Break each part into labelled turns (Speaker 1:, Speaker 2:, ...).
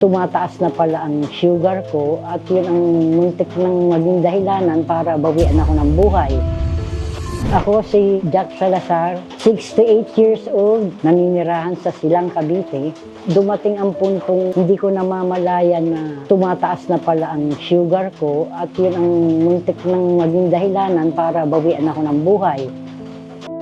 Speaker 1: Tumataas na pala ang sugar ko at yun ang muntik ng maging dahilanan para bawian ako ng buhay. Ako si Jack Salazar, 68 years old, naninirahan sa Silang, Cavite. Dumating ang puntong hindi ko namamalayan na tumataas na pala ang sugar ko at yun ang muntik ng maging dahilanan para bawian ako ng buhay.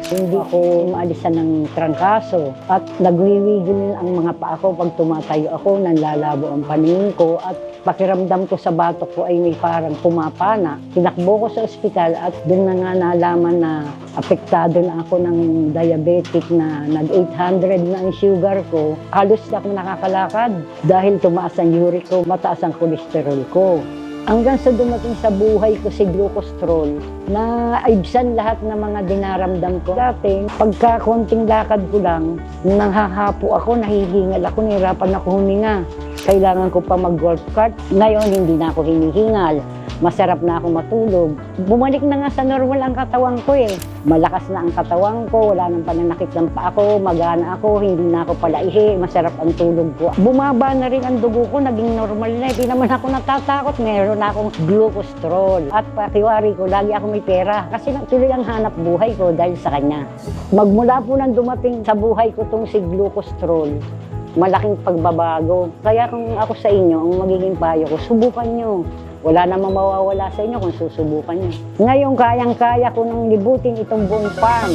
Speaker 1: Hindi ko maalisan ng trangkaso at nagwiwigil ang mga paa ko pag tumatayo ako, nanlalabo ang paningin ko at pakiramdam ko sa batok ko ay may parang pumapana. Tinakbo ko sa ospital at doon na nga nalaman na apektado na ako ng diabetic na nag-800 na ang sugar ko. Halos na ako nakakalakad dahil tumaas ang uric ko, mataas ang cholesterol ko. Hanggang sa dumating sa buhay ko si glucostrol na aibsan lahat ng mga dinaramdam ko. Dati, pagka konting lakad ko lang, nanghahapo ako, nahihingal ako, nahirapan ako huminga. Kailangan ko pa mag-golf cart. Ngayon, hindi na ako hinihingal. Masarap na ako matulog. Bumalik na nga sa normal ang katawan ko eh. Malakas na ang katawan ko, wala nang pananakit ng paa ko, magana ako, hindi na ako palaihi, masarap ang tulog ko. Bumaba na rin ang dugo ko, naging normal na. Hindi naman ako natatakot, meron na akong glucostrol. At pakiwari ko, lagi ako may pera kasi tuloy ang hanap buhay ko dahil sa kanya. Magmula po nang dumating sa buhay ko itong si glucostrol, malaking pagbabago. Kaya kung ako sa inyo, ang magiging payo ko, subukan nyo. Wala namang mawawala sa inyo kung susubukan nyo. Ngayon, kayang-kaya ko nang libutin itong buong farm.